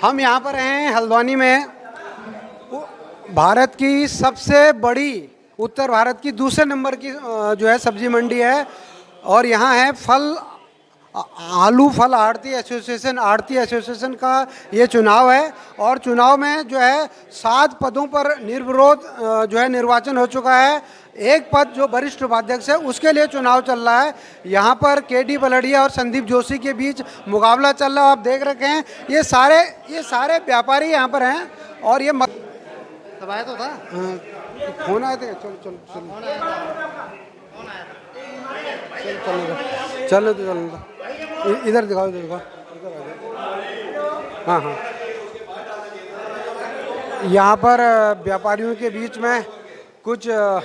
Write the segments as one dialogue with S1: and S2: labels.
S1: हम यहाँ पर हैं हल्द्वानी में। भारत की सबसे बड़ी, उत्तर भारत की दूसरे नंबर की जो है सब्जी मंडी है। और यहाँ है आलू फल आड़ती एसोसिएशन का ये चुनाव है। और चुनाव में जो है 7 पदों पर निर्विरोध जो है निर्वाचन हो चुका है। एक पद जो वरिष्ठ उपाध्यक्ष है उसके लिए चुनाव चल रहा है। यहाँ पर केडी बलड़िया और संदीप जोशी के बीच मुकाबला चल रहा है। आप देख रखे हैं ये सारे व्यापारी यहाँ पर हैं। और ये
S2: तब आया तो था।
S1: फोन आए थे। चल इधर दिखाओ, इधर दिखाओ। हाँ, यहाँ पर व्यापारियों के बीच में कुछ जो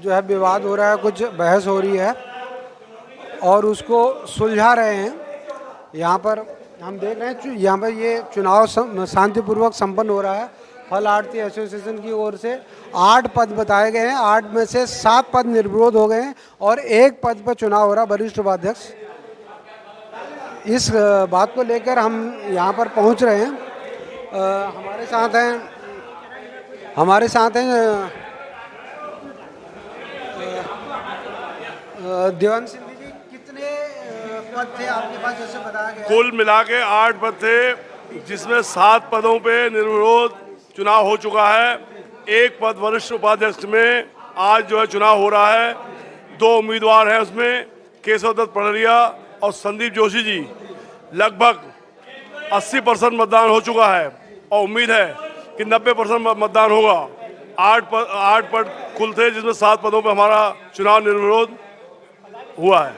S1: है विवाद हो रहा है, कुछ बहस हो रही है और उसको सुलझा रहे हैं। यहाँ पर हम देख रहे हैं यहाँ पर ये चुनाव शांतिपूर्वक संपन्न हो रहा है। फल आड़ती एसोसिएशन की ओर से 8 पद बताए गए हैं। 8 में से 7 पद निर्विरोध हो गए हैं और एक पद पर चुनाव हो रहा है, वरिष्ठ उपाध्यक्ष। इस बात को लेकर हम यहाँ पर पहुँच रहे हैं। हमारे साथ हैं देवान सिंह जी। कितने पद थे आपके पास जैसे बताया गया?
S3: कुल मिला के 8 पद थे, जिसमें 7 पदों पे निर्विरोध चुनाव हो चुका है। एक पद वरिष्ठ उपाध्यक्ष में आज जो है चुनाव हो रहा है। 2 उम्मीदवार हैं, उसमें केशव दत्त पड़रिया और संदीप जोशी जी। लगभग 80% मतदान हो चुका है और उम्मीद है कि 90% मतदान होगा। 8 पद कुल थे, जिसमें 7 पदों पर हमारा चुनाव निर्विरोध हुआ है।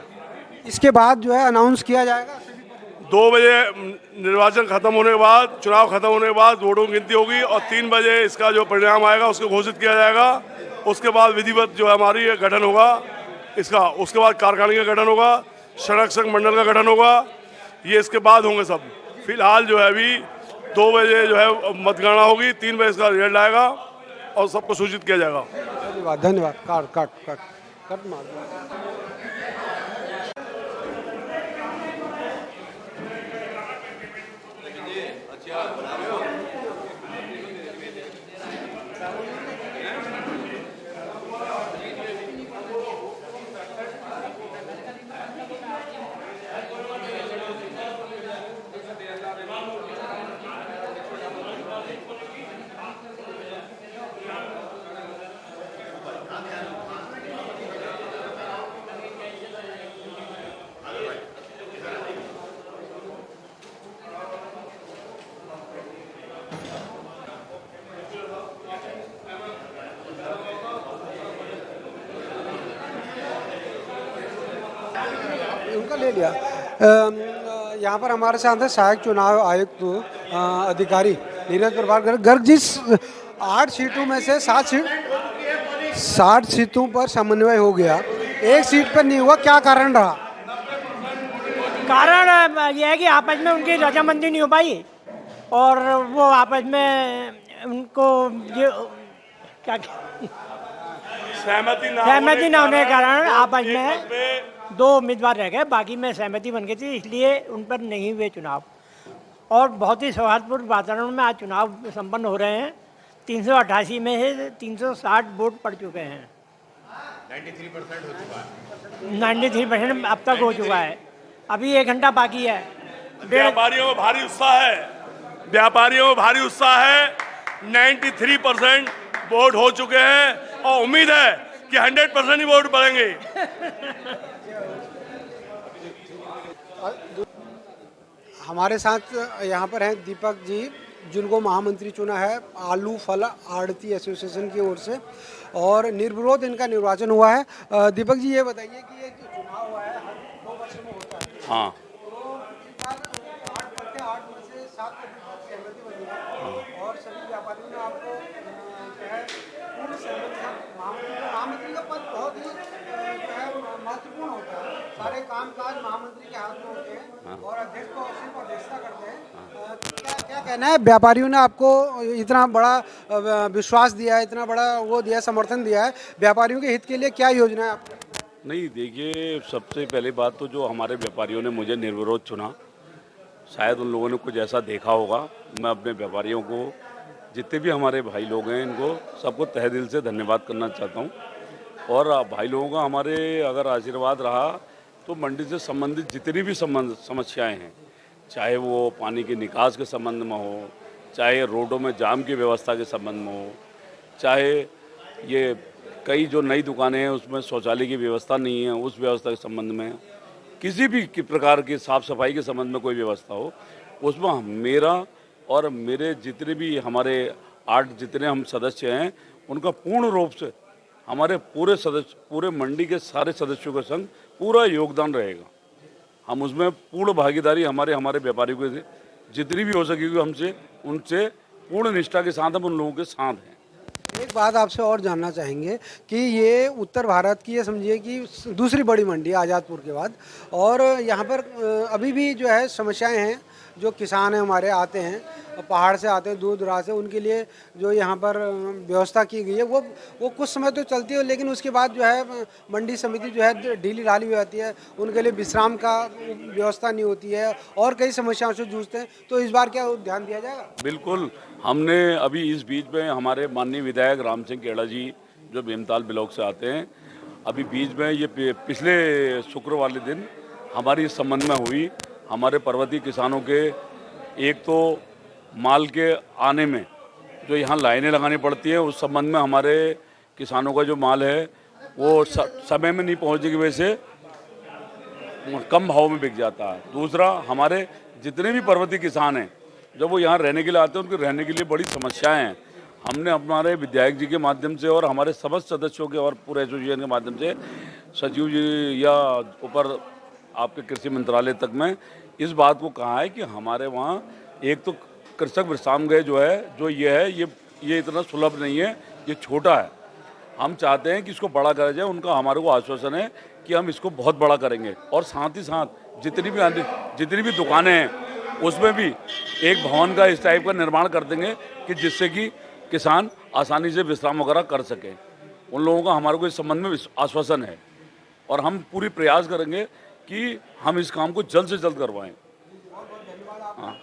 S1: इसके बाद जो है अनाउंस किया जाएगा
S3: 2 बजे निर्वाचन खत्म होने के बाद, चुनाव खत्म होने के बाद वोटों की गिनती होगी और 3 बजे इसका जो परिणाम आएगा उसको घोषित किया जाएगा। उसके बाद विधिवत जो है हमारी गठन होगा इसका। उसके बाद कारखाने का गठन होगा, सड़क संघ मंडल का गठन होगा। ये इसके बाद होंगे सब। फिलहाल जो है अभी 2 बजे जो है मतगणना होगी, 3 बजे इसका रिजल्ट आएगा और सबको सूचित किया जाएगा।
S1: धन्यवाद। कट मार। उनका ले लिया। यहाँ पर हमारे साथ है सहायक चुनाव आयुक्त अधिकारी नीरज प्रभाकर गर्ग जी। 8 सीटों में से 60 सीटों पर समन्वय हो गया, एक सीट पर नहीं हुआ, क्या कारण रहा?
S4: कारण यह है कि आपस में उनकी रजामंदी नहीं हो पाई और वो आपस में उनको ये क्या सहमति ना होने के कारण आपस में 2 उम्मीदवार रह गए। बाकी में सहमति बन गई थी, इसलिए उन पर नहीं हुए चुनाव। और बहुत ही सौहार्दपूर्ण वातावरण में आज चुनाव संपन्न हो रहे हैं। 388 में से 360 वोट पड़ चुके हैं।
S2: 93% हो चुका है।
S4: 93% अब तक हो चुका है। अभी 1 घंटा बाकी है।
S3: व्यापारियों में भारी उत्साह है। 93% वोट हो चुके हैं और उम्मीद है कि 100% ही वोट पड़ेंगे।
S1: हमारे साथ यहाँ पर हैं दीपक जी, जिनको महामंत्री चुना है आलू फल आड़ती एसोसिएशन की ओर से, और निर्विरोध इनका निर्वाचन हुआ है। दीपक जी ये बताइए कि ये जो चुनाव हुआ है हर 2 वर्ष में होता है।
S3: हाँ,
S1: तो इस बार 8 में से 7 सहमति बनी है और सभी व्यापारियों ने आपको जो है पूरी सहमति। महामंत्री का पद बहुत ही जो है महत्वपूर्ण होता है। सारे कामकाज महामंत्री के हाथ में होते हैं और अध्यक्ष को सिर्फ अध्यक्षता करते हैं। क्या कहना है? व्यापारियों ने आपको इतना बड़ा विश्वास दिया है, इतना बड़ा वो दिया, समर्थन दिया है, व्यापारियों के हित के लिए क्या योजना है आपकी?
S5: नहीं, देखिए, सबसे पहले बात तो जो हमारे व्यापारियों ने मुझे निर्विरोध चुना, शायद उन लोगों ने कुछ ऐसा देखा होगा। मैं अपने व्यापारियों को, जितने भी हमारे भाई लोग हैं, इनको सबको तहे दिल से धन्यवाद करना चाहता हूँ। और भाई लोगों का हमारे अगर आशीर्वाद रहा तो मंडी से संबंधित जितनी भी समस्याएं हैं, चाहे वो पानी के निकास के संबंध में हो, चाहे रोडों में जाम की व्यवस्था के संबंध में हो, चाहे ये कई जो नई दुकानें हैं उसमें शौचालय की व्यवस्था नहीं है, उस व्यवस्था के संबंध में, किसी भी प्रकार की साफ़ सफाई के संबंध में कोई व्यवस्था हो, उसमें मेरा और मेरे जितने भी हमारे 8 जितने हम सदस्य हैं, उनका पूर्ण रूप से हमारे पूरे मंडी के सारे सदस्यों का संग पूरा योगदान रहेगा। हम उसमें पूर्ण भागीदारी हमारे व्यापारियों के जितनी भी हो सकेगी हमसे, उनसे पूर्ण निष्ठा के साथ हम उन लोगों के साथ हैं।
S1: एक बात आपसे और जानना चाहेंगे कि ये उत्तर भारत की, ये समझिए कि दूसरी बड़ी मंडी है आज़ादपुर के बाद, और यहाँ पर अभी भी जो है समस्याएं हैं। जो किसान हैं हमारे आते हैं, पहाड़ से आते हैं, दूर दराज से, उनके लिए जो यहाँ पर व्यवस्था की गई है वो कुछ समय तो चलती है, लेकिन उसके बाद जो है मंडी समिति जो है ढीली ढाली हो जाती है, उनके लिए विश्राम का व्यवस्था नहीं होती है और कई समस्याओं से जूझते हैं। तो इस बार क्या ध्यान दिया जाएगा?
S5: बिल्कुल, हमने अभी इस बीच में हमारे माननीय विधायक राम सिंह केड़ा जी जो भीमताल ब्लॉक से आते हैं, अभी बीच में ये पिछले शुक्र वाले दिन हमारी इस संबंध में हुई। हमारे पर्वतीय किसानों के एक तो माल के आने में जो यहाँ लाइनें लगानी पड़ती हैं, उस संबंध में हमारे किसानों का जो माल है वो समय में नहीं पहुँचने की वजह से कम भाव में बिक जाता है। दूसरा, हमारे जितने भी पर्वतीय किसान हैं, जब वो यहाँ रहने के लिए आते हैं, उनके रहने के लिए बड़ी समस्याएं हैं। हमने हमारे विधायक जी के माध्यम से और हमारे समस्त सदस्यों के और पूरे एसोसिएशन के माध्यम से सचिव जी या ऊपर आपके कृषि मंत्रालय तक में इस बात को कहा है कि हमारे वहाँ एक तो कृषक विश्राम गृह जो है, जो ये इतना सुलभ नहीं है, ये छोटा है। हम चाहते हैं कि इसको बड़ा करा जाए। उनका हमारे को आश्वासन है कि हम इसको बहुत बड़ा करेंगे, और साथ ही साथ जितनी भी दुकानें हैं उसमें भी एक भवन का इस टाइप का निर्माण कर देंगे कि जिससे कि किसान आसानी से विश्राम वगैरह कर सकें। उन लोगों का हमारे को इस संबंध में आश्वासन है, और हम पूरी प्रयास करेंगे कि हम इस काम को जल्द से जल्द करवाएं। हाँ।